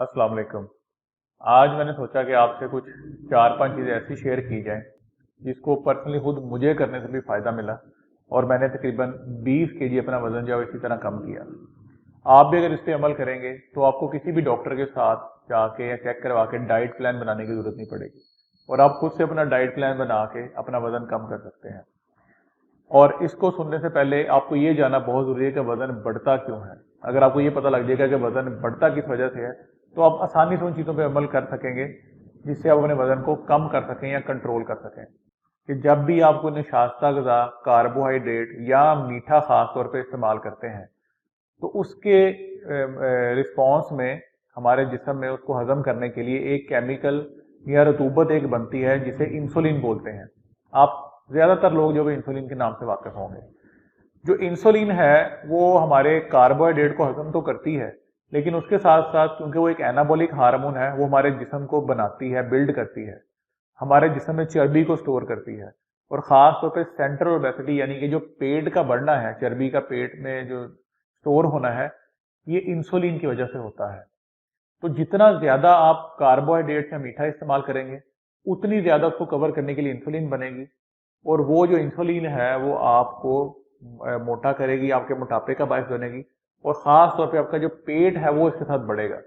अस्सलाम वालेकुम। आज मैंने सोचा कि आपसे कुछ 4-5 चीज़ें ऐसी शेयर की जाएं जिसको पर्सनली खुद मुझे करने से भी फ़ायदा मिला और मैंने तकरीबन 20 केजी अपना वज़न जो है इसी तरह कम किया। आप भी अगर इस पे अमल करेंगे तो आपको किसी भी डॉक्टर के साथ जाके या चेक करवा के डाइट प्लान बनाने की ज़रूरत नहीं पड़ेगी और आप खुद से अपना डाइट प्लान बना के अपना वज़न कम कर सकते हैं। और इसको सुनने से पहले आपको ये जानना बहुत ज़रूरी है कि वज़न बढ़ता क्यों है। अगर आपको ये पता लग जाएगा कि वज़न बढ़ता किस वजह से है तो आप आसानी से उन चीज़ों पर अमल कर सकेंगे जिससे आप अपने वज़न को कम कर सकें या कंट्रोल कर सकें। कि जब भी आप कोई नशास्ता ग़िज़ा, कार्बोहाइड्रेट या मीठा ख़ास तौर पे इस्तेमाल करते हैं तो उसके रिस्पॉन्स में हमारे जिस्म में उसको हज़म करने के लिए एक केमिकल या रतूबत एक बनती है जिसे इंसुलिन बोलते हैं। आप ज़्यादातर लोग जो भी इंसुलिन के नाम से वाकिफ होंगे। जो इंसुलिन है वो हमारे कार्बोहाइड्रेट को हजम तो करती है लेकिन उसके साथ साथ क्योंकि वो एक एनाबॉलिक हार्मोन है वो हमारे जिस्म को बनाती है, बिल्ड करती है, हमारे जिस्म में चर्बी को स्टोर करती है और ख़ास तौर पे सेंट्रल ओबेसिटी यानी कि जो पेट का बढ़ना है, चर्बी का पेट में जो स्टोर होना है, ये इंसुलिन की वजह से होता है। तो जितना ज़्यादा आप कार्बोहाइड्रेट या मीठा इस्तेमाल करेंगे उतनी ज़्यादा उसको कवर करने के लिए इंसुलिन बनेगी और वो जो इंसुलिन है वो आपको मोटा करेगी, आपके मोटापे का बायस बनेगी और ख़ास तौर पे आपका जो पेट है वो इसके साथ बढ़ेगा।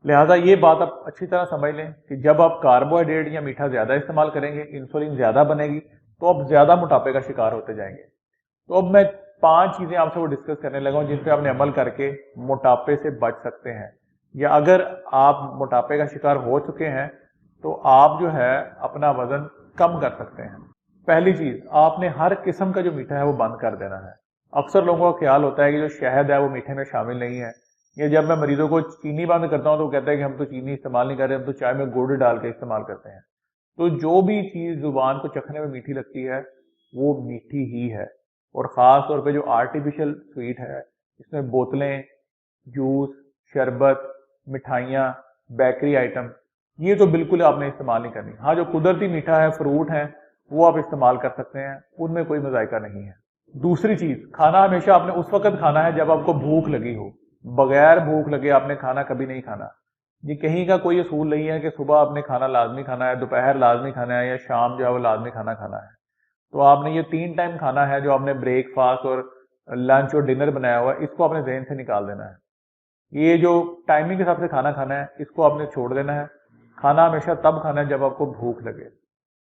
लिहाजा ये बात आप अच्छी तरह समझ लें कि जब आप कार्बोहाइड्रेट या मीठा ज़्यादा इस्तेमाल करेंगे, इंसुलिन ज़्यादा बनेगी तो आप ज़्यादा मोटापे का शिकार होते जाएंगे। तो अब मैं 5 चीज़ें आपसे वो डिस्कस करने लगा हूँ जिन पे आपने अमल करके मोटापे से बच सकते हैं, या अगर आप मोटापे का शिकार हो चुके हैं तो आप जो है अपना वज़न कम कर सकते हैं। पहली चीज़, आपने हर किस्म का जो मीठा है वो बंद कर देना है। अक्सर लोगों का ख्याल होता है कि जो शहद है वो मीठे में शामिल नहीं है, या जब मैं मरीजों को चीनी बंद करता हूँ तो वो कहते हैं कि हम तो चीनी इस्तेमाल नहीं कर रहे, हम तो चाय में गुड़ डाल के इस्तेमाल करते हैं। तो जो भी चीज़ जुबान को चखने में मीठी लगती है वो मीठी ही है और ख़ास तौर पे जो आर्टिफिशियल स्वीट है, इसमें बोतलें, जूस, शरबत, मिठाइयाँ, बेकरी आइटम, ये तो बिल्कुल आपने इस्तेमाल नहीं करनी। हाँ, जो कुदरती मीठा है, फ्रूट है, वो आप इस्तेमाल कर सकते हैं, उनमें कोई मज़ायका नहीं है। दूसरी चीज़, खाना हमेशा आपने उस वक्त खाना है जब आपको भूख लगी हो। बगैर भूख लगे आपने खाना कभी नहीं खाना। ये कहीं का कोई असूल नहीं है कि सुबह आपने खाना लाजमी खाना है, दोपहर लाजमी खाना है या शाम जो है वो लाजमी खाना खाना है। तो आपने ये 3 टाइम खाना है जो आपने ब्रेकफास्ट और लंच और डिनर बनाया हुआ है, इसको आपने ज़हन से निकाल देना है। ये जो टाइमिंग के हिसाब से खाना खाना है इसको आपने छोड़ देना है। खाना हमेशा तब खाना है जब आपको भूख लगे।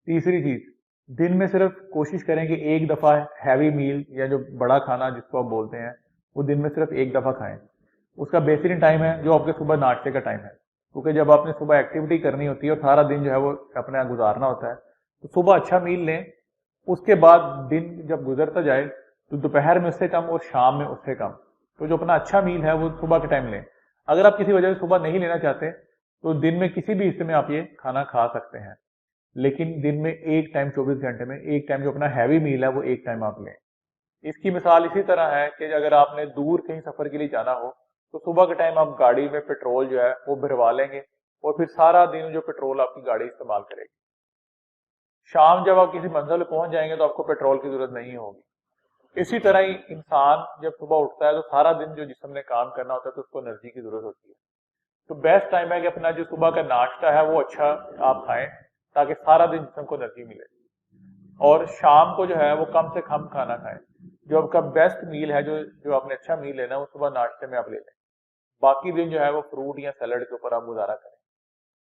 तीसरी चीज़, दिन में सिर्फ कोशिश करें कि एक दफ़ा हैवी मील या जो बड़ा खाना जिसको आप बोलते हैं वो दिन में सिर्फ एक दफ़ा खाएं। उसका बेहतरीन टाइम है जो आपके सुबह नाश्ते का टाइम है, क्योंकि जब आपने सुबह एक्टिविटी करनी होती है और सारा दिन जो है वो अपने गुजारना होता है तो सुबह अच्छा मील लें। उसके बाद दिन जब गुजरता जाए तो दोपहर में उससे कम और शाम में उससे कम। तो जो अपना अच्छा मील है वो सुबह के टाइम लें। अगर आप किसी वजह से सुबह नहीं लेना चाहते तो दिन में किसी भी हिस्से में आप ये खाना खा सकते हैं, लेकिन दिन में एक टाइम 24 घंटे में एक टाइम जो अपना हैवी मील है वो एक टाइम आप लें। इसकी मिसाल इसी तरह है कि अगर आपने दूर कहीं सफर के लिए जाना हो तो सुबह के टाइम आप गाड़ी में पेट्रोल जो है वो भरवा लेंगे और फिर सारा दिन जो पेट्रोल आपकी गाड़ी इस्तेमाल करेगी। शाम जब आप किसी मंजिल पे पहुंच जाएंगे तो आपको पेट्रोल की जरूरत नहीं होगी। इसी तरह ही इंसान जब सुबह उठता है तो सारा दिन जो जिस्म ने काम करना होता है तो उसको एनर्जी की जरूरत होती है। तो बेस्ट टाइम है कि अपना जो सुबह का नाश्ता है वो अच्छा आप खाएं ताकि सारा दिन जिस्म को एनर्जी मिले, और शाम को जो है वो कम से कम खाना खाएं। जो आपका बेस्ट मील है, जो आपने अच्छा मील लेना है वो सुबह नाश्ते में आप ले लें। बाकी दिन जो है वो फ्रूट या सैलड के ऊपर आप गुजारा करें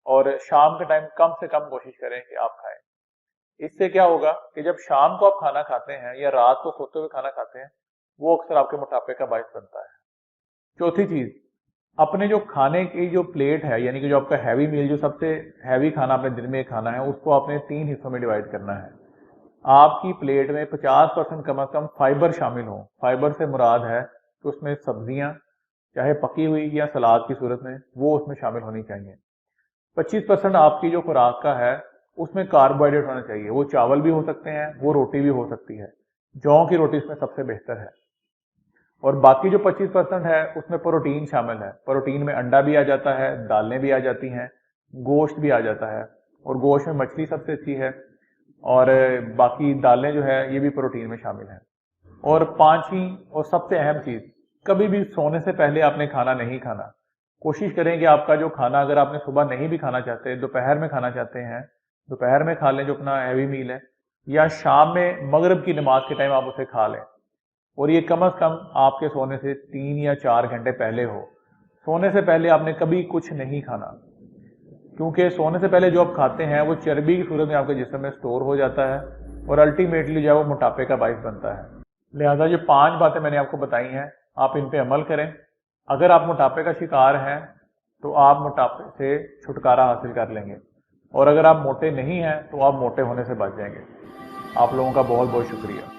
और शाम के टाइम कम से कम कोशिश करें कि आप खाएं। इससे क्या होगा कि जब शाम को आप खाना खाते हैं या रात को सोते हुए खाना खाते हैं वो अक्सर आपके मोटापे का बायस बनता है। चौथी चीज, अपने जो खाने की जो प्लेट है यानी कि जो आपका हैवी मील, जो सबसे हैवी खाना आपने दिन में खाना है, उसको आपने 3 हिस्सों में डिवाइड करना है। आपकी प्लेट में 50% कम से कम फाइबर शामिल हो। फाइबर से मुराद है कि उसमें सब्जियां चाहे पकी हुई या सलाद की सूरत में वो उसमें शामिल होनी चाहिए। 25% आपकी जो खुराक का है उसमें कार्बोहाइड्रेट होना चाहिए। वो चावल भी हो सकते हैं, वो रोटी भी हो सकती है। जौ की रोटी इसमें सबसे बेहतर है। और बाकी जो 25% है उसमें प्रोटीन शामिल है। प्रोटीन में अंडा भी आ जाता है, दालें भी आ जाती हैं, गोश्त भी आ जाता है, और गोश्त में मछली सबसे अच्छी है, और बाकी दालें जो है ये भी प्रोटीन में शामिल है। और पांचवी और सबसे अहम चीज, कभी भी सोने से पहले आपने खाना नहीं खाना। कोशिश करें कि आपका जो खाना, अगर आपने सुबह नहीं भी खाना चाहते, दोपहर में खाना चाहते हैं, दोपहर में खा लें जो अपना हैवी मील है, या शाम में मगरिब की नमाज के टाइम आप उसे खा लें। और ये कम से कम आपके सोने से 3 या 4 घंटे पहले हो। सोने से पहले आपने कभी कुछ नहीं खाना, क्योंकि सोने से पहले जो आप खाते हैं वो चर्बी की सूरत में आपके जिस्म में स्टोर हो जाता है और अल्टीमेटली जो है वो मोटापे का बाइस बनता है। लिहाजा ये 5 बातें मैंने आपको बताई हैं, आप इन पे अमल करें। अगर आप मोटापे का शिकार हैं तो आप मोटापे से छुटकारा हासिल कर लेंगे, और अगर आप मोटे नहीं हैं तो आप मोटे होने से बच जाएंगे। आप लोगों का बहुत बहुत शुक्रिया।